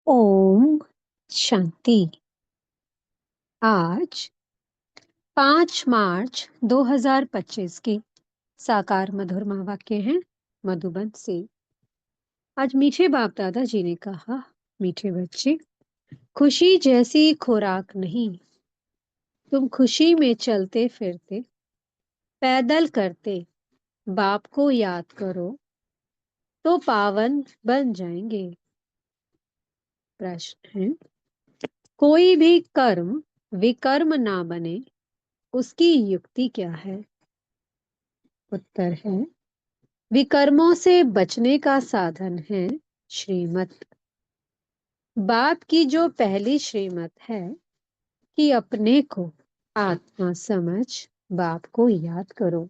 ओम शांति। आज 5 मार्च 2025 के साकार मधुरमा वाक्य हैं मधुबन से। आज मीठे बाप दादा जी ने कहा, मीठे बच्चे, खुशी जैसी खुराक नहीं। तुम खुशी में चलते फिरते, पैदल करते बाप को याद करो तो पावन बन जाएंगे। प्रश्न है, कोई भी कर्म विकर्म ना बने, उसकी युक्ति क्या है? उत्तर है, विकर्मों से बचने का साधन है श्रीमत। बाप की जो पहली श्रीमत है कि अपने को आत्मा समझ बाप को याद करो।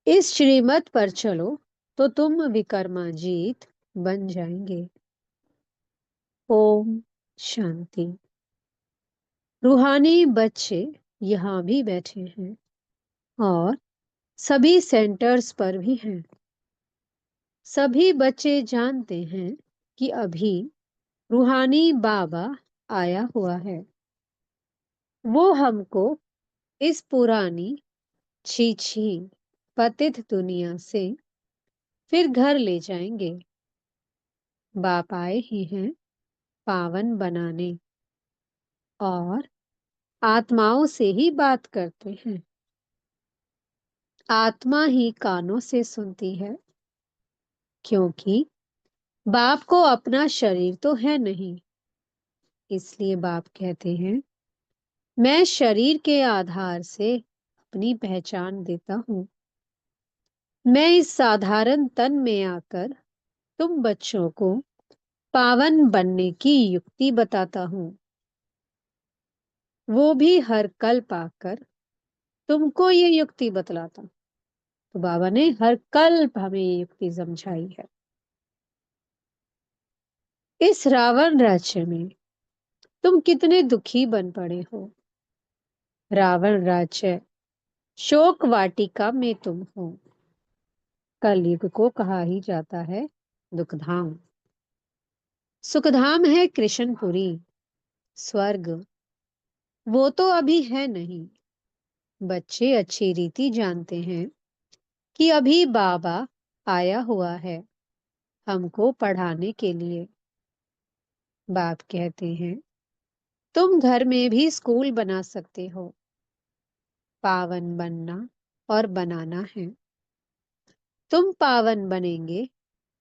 इस श्रीमत पर चलो तो तुम विकर्माजीत बन जाएंगे। ओम शांति। रूहानी बच्चे यहाँ भी बैठे हैं और सभी सेंटर्स पर भी हैं। सभी बच्चे जानते हैं कि अभी रूहानी बाबा आया हुआ है। वो हमको इस पुरानी छी छी पतित दुनिया से फिर घर ले जाएंगे। बाप आए ही हैं पावन बनाने और आत्माओं से ही बात करते हैं। आत्मा ही कानों से सुनती है, क्योंकि बाप को अपना शरीर तो है नहीं। इसलिए बाप कहते हैं, मैं शरीर के आधार से अपनी पहचान देता हूँ। मैं इस साधारण तन में आकर तुम बच्चों को पावन बनने की युक्ति बताता हूँ। वो भी हर कल्प आकर तुमको ये युक्ति बतलाता। तो बाबा ने हर कल्प हमें ये युक्ति समझाई है। इस रावण राज्य में तुम कितने दुखी बन पड़े हो। रावण राज्य शोक वाटिका में तुम हो। कलयुग को कहा ही जाता है दुखधाम। सुखधाम है कृष्णपुरी, स्वर्ग। वो तो अभी है नहीं। बच्चे अच्छी रीति जानते हैं कि अभी बाबा आया हुआ है हमको पढ़ाने के लिए। बाप कहते हैं, तुम घर में भी स्कूल बना सकते हो। पावन बनना और बनाना है। तुम पावन बनेंगे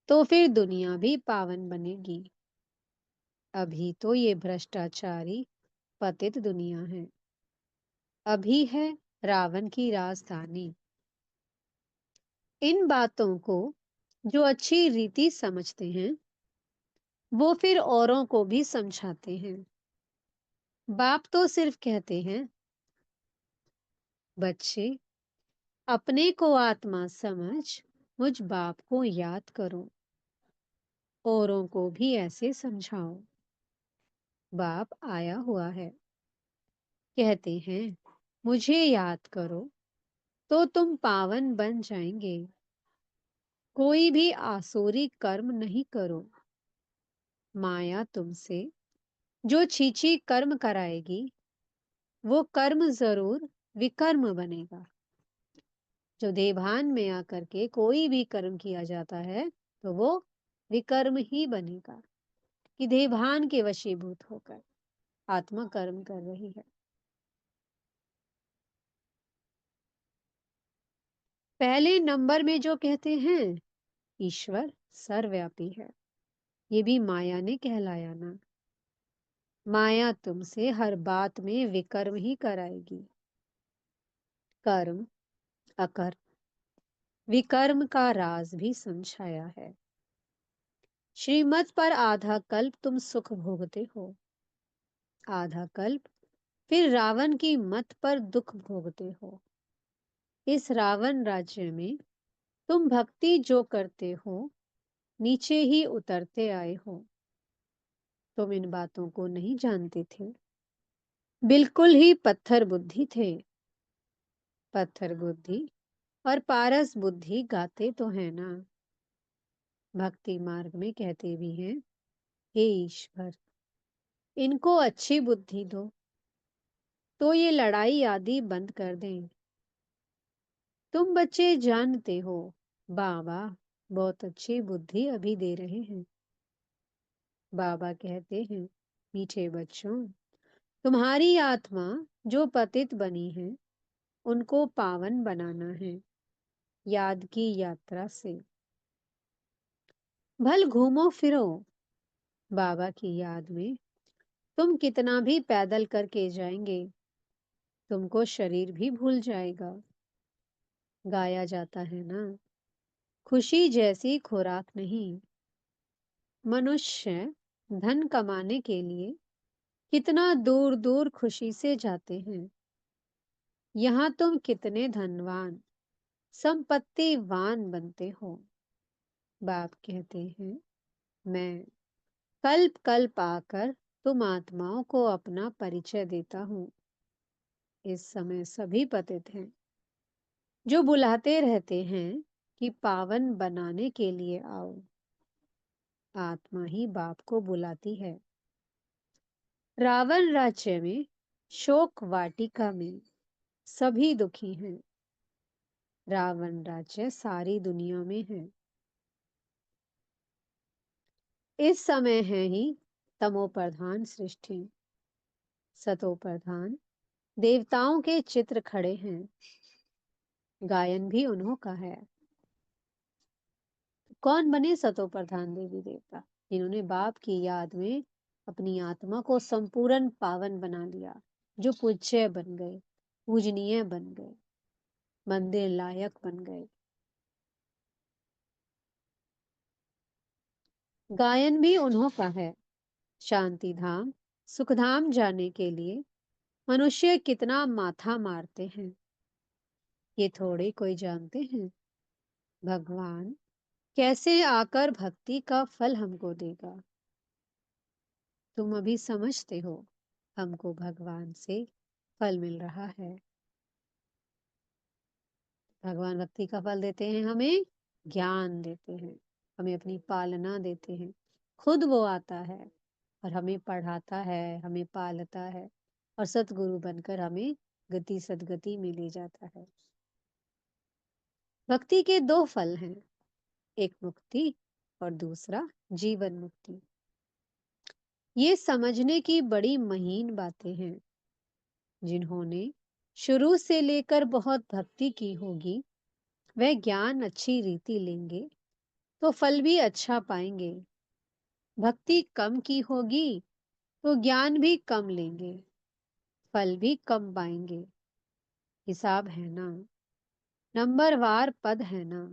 तो फिर दुनिया भी पावन बनेगी। अभी तो ये भ्रष्टाचारी पतित दुनिया है। अभी है रावण की राजधानी। इन बातों को जो अच्छी रीति समझते हैं, वो फिर औरों को भी समझाते हैं। बाप तो सिर्फ कहते हैं, बच्चे, अपने को आत्मा समझ मुझ बाप को याद करो। औरों को भी ऐसे समझाओ। बाप आया हुआ है। कहते हैं, मुझे याद करो तो तुम पावन बन जाएंगे। कोई भी आसुरी कर्म नहीं करो। माया तुमसे जो छीछी कर्म कराएगी, वो कर्म जरूर विकर्म बनेगा। जो देभान में आकर के कोई भी कर्म किया जाता है, तो वो विकर्म ही बनेगा। कि देभान के वशीभूत होकर आत्मा कर्म कर रही है। पहले नंबर में जो कहते हैं ईश्वर सर्वव्यापी है, ये भी माया ने कहलाया ना। माया तुमसे हर बात में विकर्म ही कराएगी। कर्म अकर्म विकर्म का राज भी समझाया है। श्रीमत पर आधा कल्प तुम सुख भोगते हो। आधा कल्प फिर रावण की मत पर दुख भोगते हो। इस रावण राज्य में तुम भक्ति जो करते हो, नीचे ही उतरते आए हो। तुम इन बातों को नहीं जानते थे। बिल्कुल ही पत्थर बुद्धि थे। पत्थर बुद्धि और पारस बुद्धि गाते तो है ना। भक्ति मार्ग में कहते भी हैं, हे ईश्वर, इनको अच्छी बुद्धि दो, तो ये लड़ाई आदि बंद कर दें। तुम बच्चे जानते हो, बाबा बहुत अच्छी बुद्धि अभी दे रहे हैं। बाबा कहते हैं, मीठे बच्चों, तुम्हारी आत्मा जो पतित बनी है, उनको पावन बनाना है, याद की यात्रा से। भल घूमो फिरो बाबा की याद में। तुम कितना भी पैदल करके जाएंगे, तुमको शरीर भी भूल जाएगा। गाया जाता है ना, खुशी जैसी खुराक नहीं। मनुष्य धन कमाने के लिए कितना दूर दूर खुशी से जाते हैं। यहाँ तुम कितने धनवान, संपत्तिवान बनते हो। बाप कहते हैं, मैं कल्प कल्प आकर तुम आत्माओं को अपना परिचय देता हूँ। इस समय सभी पतित हैं, जो बुलाते रहते हैं कि पावन बनाने के लिए आओ। आत्मा ही बाप को बुलाती है। रावण राज्य में, शोक वाटिका में सभी दुखी हैं। रावण राज्य सारी दुनिया में है। इस समय है ही तमो प्रधान सृष्टि, सतो प्रधान देवताओं के चित्र खड़े हैं। गायन भी उन्हों का है। कौन बने सतो प्रधान देवी देवता? जिन्होंने बाप की याद में अपनी आत्मा को संपूर्ण पावन बना लिया, जो पूज्य बन गए, पूजनीय बन गए, मंदिर लायक बन गए। गायन भी उन्हों का है। शांति धाम, सुखधाम जाने के लिए मनुष्य कितना माथा मारते हैं, ये थोड़े कोई जानते हैं। भगवान कैसे आकर भक्ति का फल हमको देगा? तुम अभी समझते हो, हमको भगवान से फल मिल रहा है। भगवान भक्ति का फल देते हैं, हमें ज्ञान देते हैं, हमें अपनी पालना देते हैं। खुद वो आता है और हमें पढ़ाता है, हमें पालता है, और सतगुरु बनकर हमें गति सदगति में ले जाता है। भक्ति के दो फल हैं, एक मुक्ति और दूसरा जीवन मुक्ति। ये समझने की बड़ी महीन बातें हैं। जिन्होंने शुरू से लेकर बहुत भक्ति की होगी, वह ज्ञान अच्छी रीति लेंगे तो फल भी अच्छा पाएंगे। भक्ति कम की होगी तो ज्ञान भी कम लेंगे, फल भी कम पाएंगे। हिसाब है ना, नंबरवार पद है ना।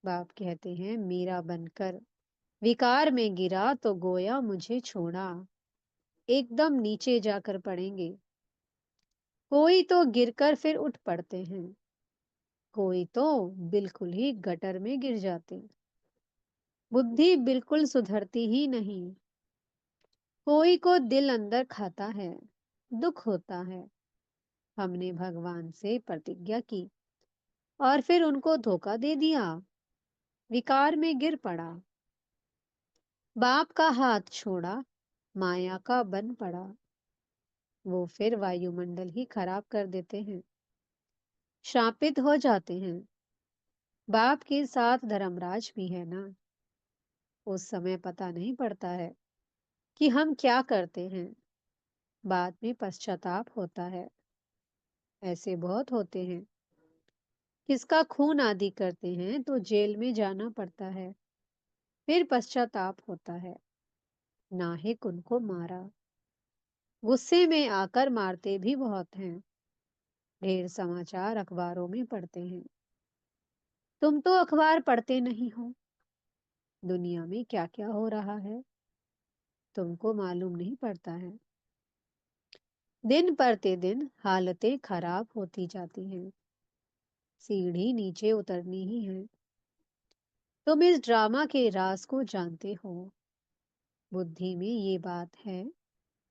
बाप कहते हैं, मेरा बनकर विकार में गिरा तो गोया मुझे छोड़ा। एकदम नीचे जाकर पड़ेंगे। कोई तो गिरकर फिर उठ पड़ते हैं, कोई तो बिल्कुल ही गटर में गिर जाते। बुद्धि बिल्कुल सुधरती ही नहीं। कोई को दिल अंदर खाता है, दुख होता है। हमने भगवान से प्रतिज्ञा की और फिर उनको धोखा दे दिया, विकार में गिर पड़ा। बाप का हाथ छोड़ा, माया का बन पड़ा। वो फिर वायुमंडल ही खराब कर देते हैं, शापित हो जाते हैं। बाप के साथ धर्मराज भी है ना। उस समय पता नहीं पड़ता है कि हम क्या करते हैं, बाद में पश्चाताप होता है। ऐसे बहुत होते हैं, किसका खून आदि करते हैं तो जेल में जाना पड़ता है, फिर पश्चाताप होता है। नाहिक उनको मारा, गुस्से में आकर मारते भी बहुत हैं। ढेर समाचार अखबारों में पढ़ते हैं। तुम तो अखबार पढ़ते नहीं हो। दुनिया में क्या क्या हो रहा है तुमको मालूम नहीं पड़ता है। दिन प्रतिदिन हालतें खराब होती जाती हैं, सीढ़ी नीचे उतरनी ही है। तुम इस ड्रामा के राज को जानते हो। बुद्धि में ये बात है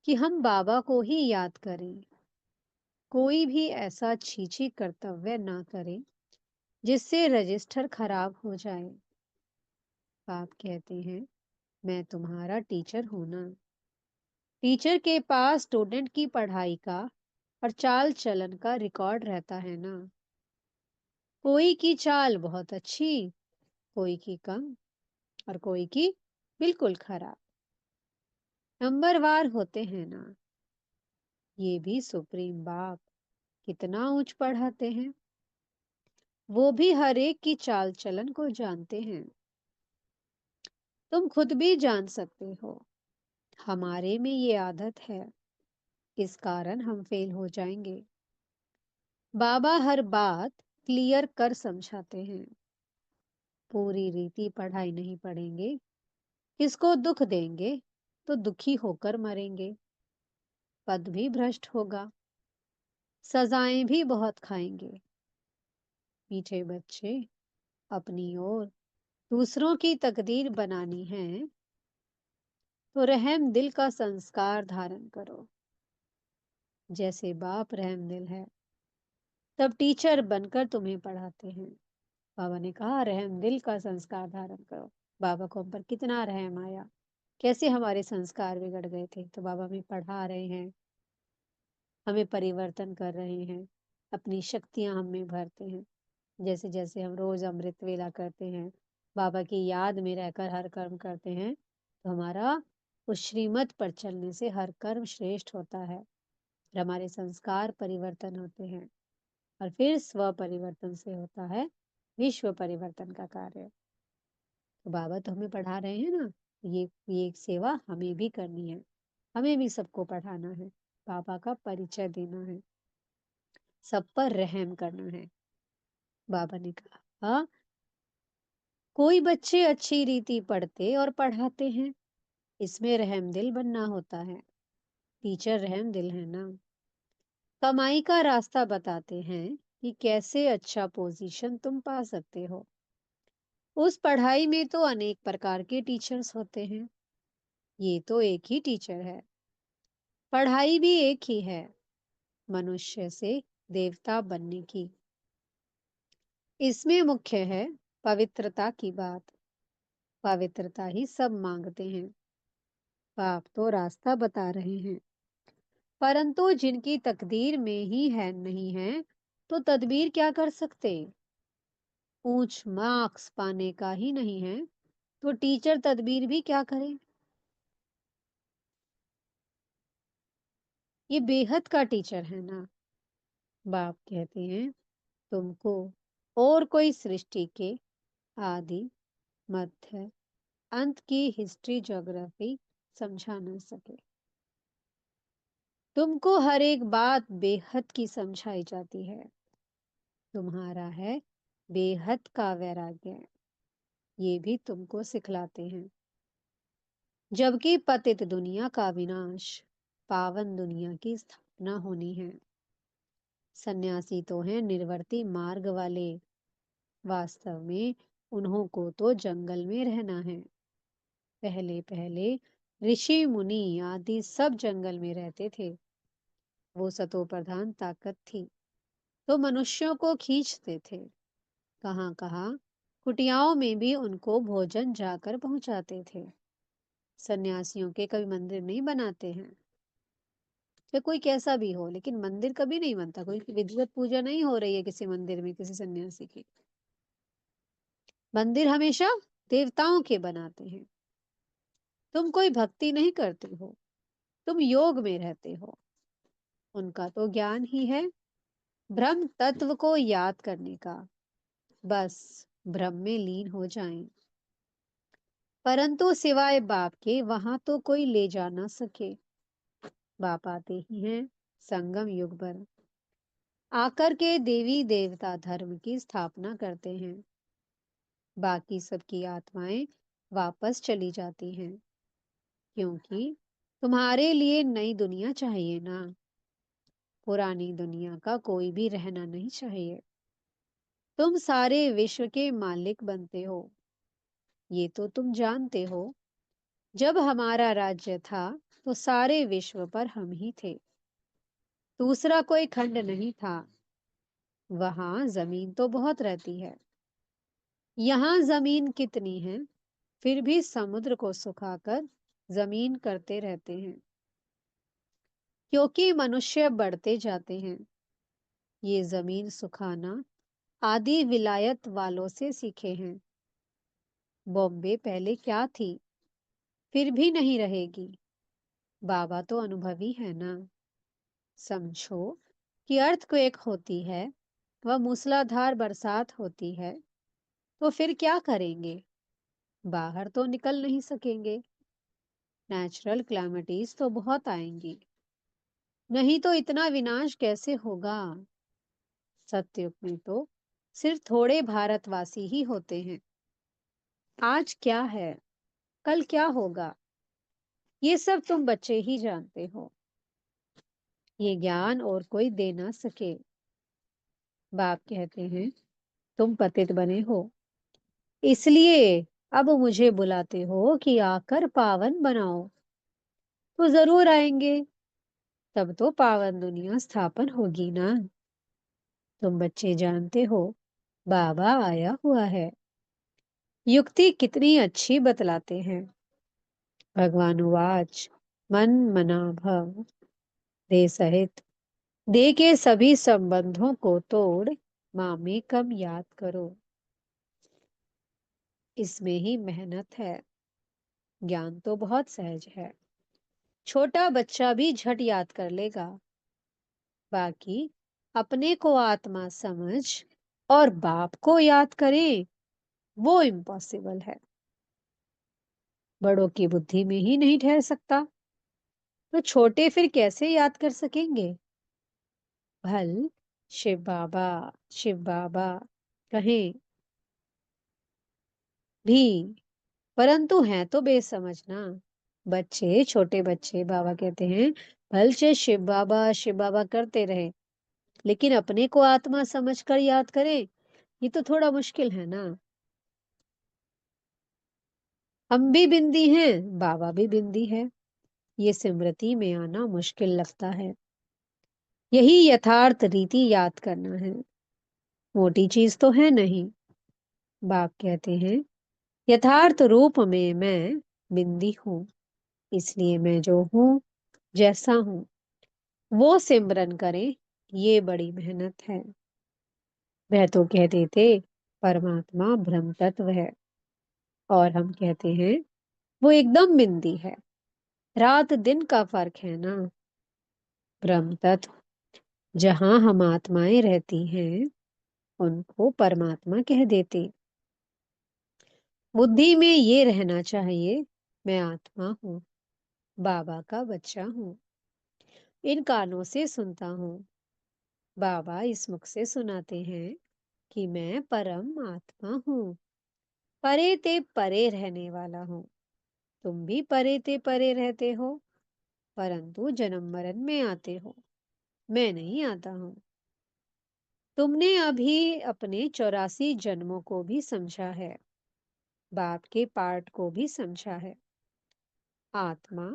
कि हम बाबा को ही याद करें, कोई भी ऐसा छीछी कर्तव्य ना करें जिससे रजिस्टर खराब हो जाए। बाप कहते हैं, मैं तुम्हारा टीचर हूं ना। टीचर के पास स्टूडेंट की पढ़ाई का और चाल चलन का रिकॉर्ड रहता है ना। कोई की चाल बहुत अच्छी, कोई की कम, और कोई की बिल्कुल खराब। नंबरवार होते हैं ना। ये भी सुप्रीम बाप कितना ऊंच पढ़ाते हैं। वो भी हर एक की चाल चलन को जानते हैं। तुम खुद भी जान सकते हो, हमारे में ये आदत है, इस कारण हम फेल हो जाएंगे। बाबा हर बात क्लियर कर समझाते हैं। पूरी रीति पढ़ाई नहीं पढ़ेंगे, किसको दुख देंगे तो दुखी होकर मरेंगे। पद भी भ्रष्ट होगा, सजाएं भी बहुत खाएंगे। मीठे बच्चे, अपनी ओर दूसरों की तकदीर बनानी है तो रहम दिल का संस्कार धारण करो। जैसे बाप रहम दिल है, तब टीचर बनकर तुम्हें पढ़ाते हैं। बाबा ने कहा रहम दिल का संस्कार धारण करो। बाबा को हम पर कितना रहम आया, कैसे हमारे संस्कार बिगड़ गए थे, तो बाबा हमें पढ़ा रहे हैं, हमें परिवर्तन कर रहे हैं, अपनी शक्तियां हम में भरते हैं। जैसे जैसे हम रोज अमृत वेला करते हैं, बाबा की याद में रहकर हर कर्म करते हैं, तो हमारा उस श्रीमत पर चलने से हर कर्म श्रेष्ठ होता है और हमारे संस्कार परिवर्तन होते हैं, और फिर स्व परिवर्तन से होता है विश्व परिवर्तन का कार्य। तो बाबा तो हमें पढ़ा रहे हैं ना, ये एक सेवा हमें भी करनी है, हमें भी सबको पढ़ाना है, बाबा का परिचय देना है, सब पर रहम करना है। बाबा ने कहा, हाँ, कोई बच्चे अच्छी रीति पढ़ते और पढ़ाते हैं, इसमें रहमदिल बनना होता है। टीचर रहमदिल है ना। कमाई का रास्ता बताते हैं कि कैसे अच्छा पोजीशन तुम पा सकते हो। उस पढ़ाई में तो अनेक प्रकार के टीचर्स होते हैं, ये तो एक ही टीचर है। पढ़ाई भी एक ही है, मनुष्य से देवता बनने की। इसमें मुख्य है पवित्रता की बात। पवित्रता ही सब मांगते हैं। बाप तो रास्ता बता रहे हैं, परंतु जिनकी तकदीर में ही है नहीं है, तो तदबीर क्या कर सकते। ऊंच मार्क्स पाने का ही नहीं है, तो टीचर तदबीर भी क्या करे। ये बेहद का टीचर है ना। बाप कहते हैं, तुमको और कोई सृष्टि के आदि, मध्य, अंत की हिस्ट्री ज्योग्राफी समझा न सके। तुमको हर एक बात बेहद की समझाई जाती है। तुम्हारा है बेहद का वैराग्य, ये भी तुमको सिखलाते हैं। जबकि पतित दुनिया का विनाश, पावन दुनिया की स्थापना होनी है। सन्यासी तो हैं निर्वर्ती मार्ग वाले, वास्तव में उन्हों को तो जंगल में रहना है। पहले पहले ऋषि मुनि आदि सब जंगल में रहते थे। वो सतो प्रधान ताकत थी, तो मनुष्यों को खींचते थे। कहाँ कहाँ कुटियाओं में भी उनको भोजन जाकर पहुंचाते थे। सन्यासियों के कभी मंदिर नहीं बनाते हैं, चाहे कोई कैसा भी हो, लेकिन मंदिर कभी नहीं बनता। कोई विधिवत पूजा नहीं हो रही है किसी मंदिर में किसी सन्यासी की। मंदिर हमेशा देवताओं के बनाते हैं। तुम कोई भक्ति नहीं करते हो, तुम योग में रहते हो। उनका तो ज्ञान ही है ब्रह्म तत्व को याद करने का, बस ब्रह्म में लीन हो जाएं। परंतु सिवाय बाप के वहां तो कोई ले जा ना सके। बाप आते ही हैं संगम युग पर, आकर के देवी देवता धर्म की स्थापना करते हैं। बाकी सबकी आत्माएं वापस चली जाती हैं, क्योंकि तुम्हारे लिए नई दुनिया चाहिए ना। पुरानी दुनिया का कोई भी रहना नहीं चाहिए। तुम सारे विश्व के मालिक बनते हो, ये तो तुम जानते हो। जब हमारा राज्य था तो सारे विश्व पर हम ही थे, दूसरा कोई खंड नहीं था। वहां जमीन तो बहुत रहती है, यहाँ जमीन कितनी है, फिर भी समुद्र को सुखाकर जमीन करते रहते हैं, क्योंकि मनुष्य बढ़ते जाते हैं। ये जमीन सुखाना आदि विलायत वालों से सीखे हैं। बॉम्बे पहले क्या थी, फिर भी नहीं रहेगी। बाबा तो अनुभवी है ना। समझो कि अर्थक्वेक होती है, वह मूसलाधार बरसात होती है, तो फिर क्या करेंगे? बाहर तो निकल नहीं सकेंगे। नेचुरल क्लैमिटीज तो बहुत आएंगी, नहीं तो इतना विनाश कैसे होगा? सत्युग में तो सिर्फ थोड़े भारतवासी ही होते हैं। आज क्या है, कल क्या होगा, ये सब तुम बच्चे ही जानते हो। ये ज्ञान और कोई दे ना सके। बाप कहते हैं, तुम पतित बने हो, इसलिए अब मुझे बुलाते हो कि आकर पावन बनाओ। तो जरूर आएंगे, तब तो पावन दुनिया स्थापन होगी ना। तुम बच्चे जानते हो, बाबा आया हुआ है। युक्ति कितनी अच्छी बतलाते हैं। भगवान उवाच, मन मना भव, दे सहित, दे के सभी संबंधों को तोड़, मामे कम याद करो। इसमें ही मेहनत है। ज्ञान तो बहुत सहज है, छोटा बच्चा भी झट याद कर लेगा। बाकी अपने को आत्मा समझ और बाप को याद करें, वो इम्पॉसिबल है। बड़ों की बुद्धि में ही नहीं ठहर सकता, तो छोटे फिर कैसे याद कर सकेंगे? भल शिव बाबा कहें भी, परंतु हैं तो बेसमझ ना। बच्चे, छोटे बच्चे बाबा कहते हैं, भल से शिव बाबा करते रहे, लेकिन अपने को आत्मा समझकर याद करें, ये तो थोड़ा मुश्किल है ना। हम भी बिंदी हैं, बाबा भी बिंदी है, ये स्मृति में आना मुश्किल लगता है। यही यथार्थ रीति याद करना है, मोटी चीज तो है नहीं। बाप कहते हैं, यथार्थ रूप में मैं बिंदी हूँ, इसलिए मैं जो हूँ, जैसा हूँ, वो सिमरन करें, ये बड़ी मेहनत है। वह तो कह देते परमात्मा ब्रह्म तत्व है, और हम कहते हैं वो एकदम बिंदी है। रात दिन का फर्क है ना। ब्रह्म तत्व जहां हम आत्माएं रहती हैं, उनको परमात्मा कह देते। बुद्धि में ये रहना चाहिए, मैं आत्मा हूँ, बाबा का बच्चा हूँ। इन कानों से सुनता हूँ, बाबा इस मुख से सुनाते हैं कि मैं परम आत्मा हूँ, परे ते परे रहने वाला हूँ। तुम भी परे ते परे रहते हो, परंतु जन्म मरण में आते हो, मैं नहीं आता हूँ। तुमने अभी अपने 84 जन्मों को भी समझा है, बाप के पार्ट को भी समझा है। आत्मा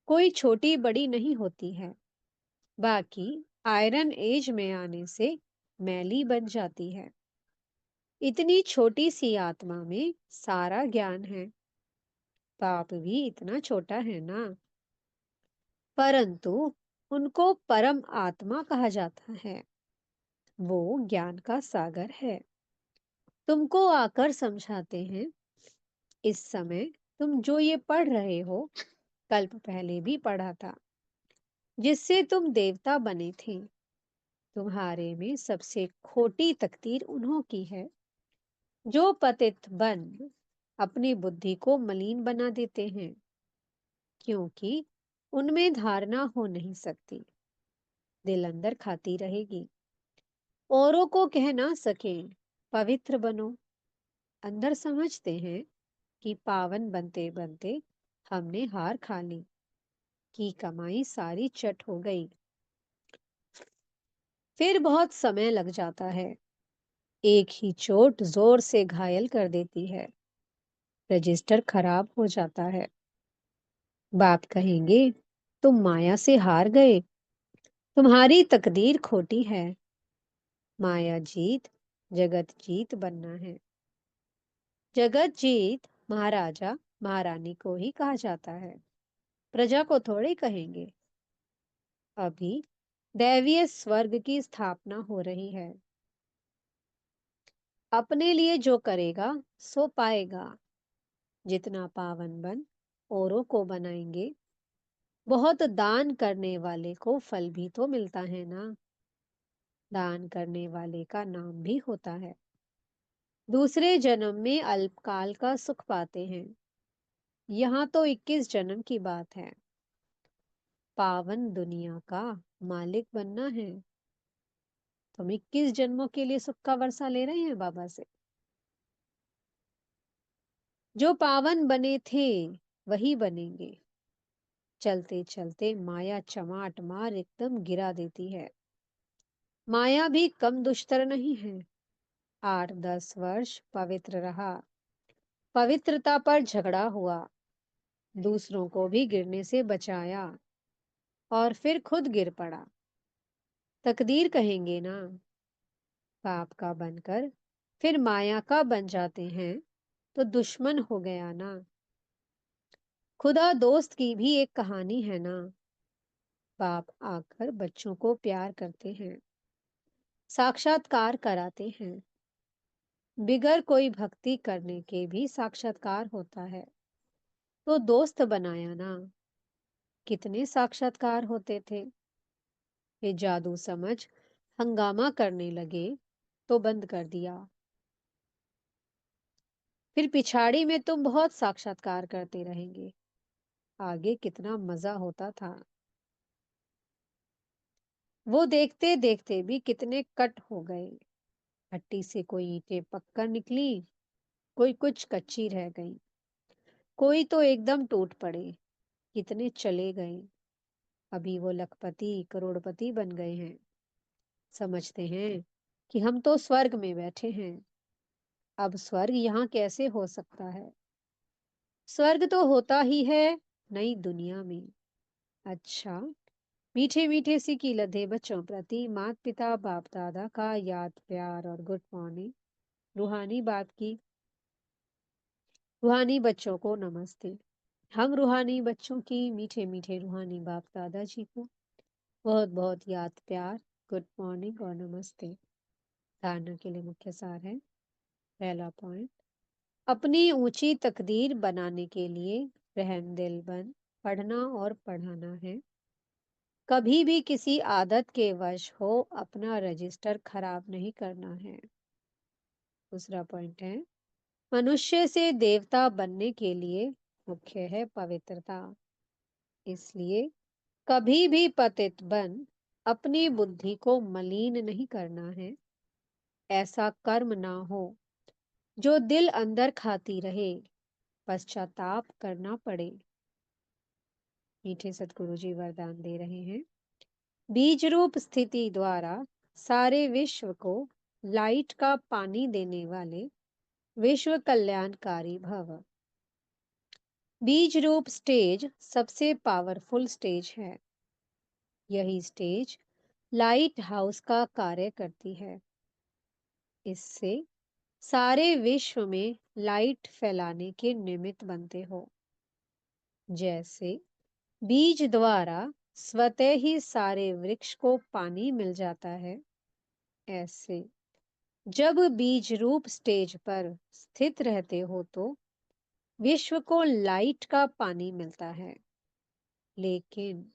कोई छोटी बड़ी नहीं होती है, बाकी आयरन एज में आने से मैली बन जाती है। इतनी छोटी सी आत्मा में सारा ज्ञान है। बाप भी इतना छोटा है ना, परंतु उनको परम आत्मा कहा जाता है। वो ज्ञान का सागर है। तुमको आकर समझाते हैं, इस समय तुम जो ये पढ़ रहे हो, कल्प पहले भी पढ़ा था, जिससे तुम देवता बने थे। तुम्हारे में सबसे खोटी तकदीर उन्हों की है, जो पतित बन अपनी बुद्धि को मलिन बना देते हैं, क्योंकि उनमें धारणा हो नहीं सकती। दिल अंदर खाती रहेगी, औरों को कह ना सके पवित्र बनो। अंदर समझते हैं कि पावन बनते बनते हमने हार खा ली, की कमाई सारी चट हो गई। फिर बहुत समय लग जाता है, एक ही चोट जोर से घायल कर देती है, रजिस्टर खराब हो जाता है। बाप कहेंगे, तुम माया से हार गए, तुम्हारी तकदीर खोटी है। माया जीत, जगत जीत बनना है। जगत जीत महाराजा महारानी को ही कहा जाता है, प्रजा को थोड़े कहेंगे। अभी दैवीय स्वर्ग की स्थापना हो रही है। अपने लिए जो करेगा सो पाएगा। जितना पावन बन औरों को बनाएंगे, बहुत दान करने वाले को फल भी तो मिलता है ना। दान करने वाले का नाम भी होता है। दूसरे जन्म में अल्पकाल का सुख पाते हैं। यहाँ तो 21 जन्म की बात है। पावन दुनिया का मालिक बनना है। तुम 21 जन्मों के लिए सुख का वर्षा ले रहे हैं बाबा से। जो पावन बने थे वही बनेंगे। चलते चलते माया चमाट मार एकदम गिरा देती है। माया भी कम दुष्टर नहीं है। 8-10 वर्ष पवित्र रहा। पवित्रता पर झगड़ा हुआ। दूसरों को भी गिरने से बचाया और फिर खुद गिर पड़ा। तकदीर कहेंगे ना। पाप का बनकर फिर माया का बन जाते हैं तो दुश्मन हो गया ना। खुदा दोस्त की भी एक कहानी है ना। बाप आकर बच्चों को प्यार करते हैं, साक्षात्कार कराते हैं। बिगर कोई भक्ति करने के भी साक्षात्कार होता है। तो दोस्त बनाया ना। कितने साक्षात्कार होते थे। ये जादू समझ हंगामा करने लगे तो बंद कर दिया। फिर पिछाड़ी में तुम बहुत साक्षात्कार करते रहेंगे। आगे कितना मजा होता था। वो देखते देखते भी कितने कट हो गए। भट्टी से कोई ईंटें पककर निकली, कोई कुछ कच्ची रह गई, कोई तो एकदम टूट पड़े। कितने चले गए। अभी वो लखपति करोड़पति बन गए हैं। समझते हैं कि हम तो स्वर्ग में बैठे हैं। अब स्वर्ग यहाँ कैसे हो सकता है। स्वर्ग तो होता ही है नई दुनिया में। अच्छा, मीठे मीठे सी की लधे बच्चों प्रति माता पिता बाप दादा का याद प्यार और गुड मॉर्निंग। रूहानी बात की। रूहानी बच्चों को नमस्ते। हम रूहानी बच्चों की मीठे मीठे रूहानी बाप दादा जी को बहुत बहुत याद प्यार, गुड मॉर्निंग और नमस्ते। धारणा के लिए मुख्य सार है। पहला पॉइंट, अपनी ऊंची तकदीर बनाने के लिए रहमदिल बन पढ़ना और पढ़ाना है। कभी भी किसी आदत के वश हो अपना रजिस्टर खराब नहीं करना है। दूसरा पॉइंट है, मनुष्य से देवता बनने के लिए मुख्य है पवित्रता। इसलिए कभी भी पतित बन अपनी बुद्धि को मलिन नहीं करना है। ऐसा कर्म ना हो जो दिल अंदर खाती रहे, पश्चाताप करना पड़े। मीठे सतगुरु जी वरदान दे रहे हैं। बीज रूप स्थिति द्वारा सारे विश्व को लाइट का पानी देने वाले विश्व कल्याणकारी भव। बीज रूप स्टेज सबसे पावरफुल स्टेज है। यही स्टेज लाइट हाउस का कार्य करती है। इससे सारे विश्व में लाइट फैलाने के निमित्त बनते हो। जैसे बीज द्वारा स्वतः ही सारे वृक्ष को पानी मिल जाता है, ऐसे जब बीज रूप स्टेज पर स्थित रहते हो तो विश्व को लाइट का पानी मिलता है। लेकिन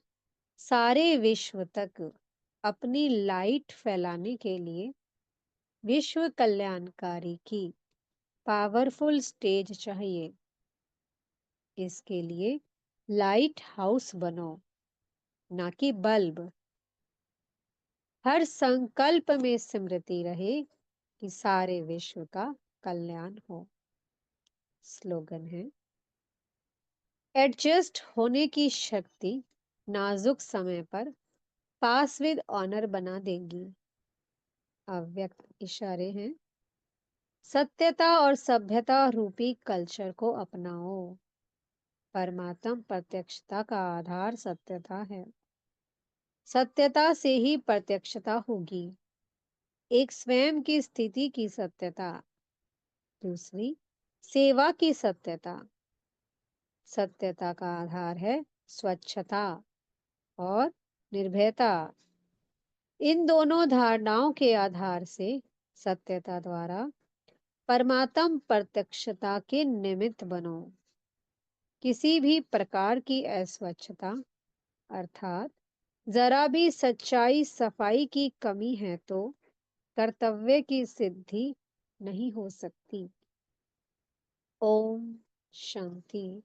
सारे विश्व तक अपनी लाइट फैलाने के लिए विश्व कल्याणकारी की पावरफुल स्टेज चाहिए। इसके लिए लाइट हाउस बनो, ना कि बल्ब। हर संकल्प में स्मृति रहे कि सारे विश्व का कल्याण हो। स्लोगन है, एडजस्ट होने की शक्ति नाजुक समय पर पास विद ऑनर बना देगी। अव्यक्त इशारे हैं, सत्यता और सभ्यता रूपी कल्चर को अपनाओ। परमात्म प्रत्यक्षता का आधार सत्यता है। सत्यता से ही प्रत्यक्षता होगी। एक स्वयं की स्थिति की सत्यता, दूसरी सेवा की सत्यता, सत्यता का आधार है स्वच्छता और निर्भयता। इन दोनों धारणाओं के आधार से सत्यता द्वारा परमात्म प्रत्यक्षता के निमित्त बनो। किसी भी प्रकार की अस्वच्छता अर्थात जरा भी सच्चाई सफाई की कमी है तो कर्तव्य की सिद्धि नहीं हो सकती। ओम शांति।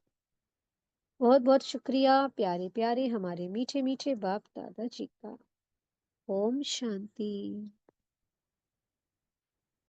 बहुत बहुत शुक्रिया प्यारे प्यारे हमारे मीठे मीठे बाप दादा जी का। ओम शांति।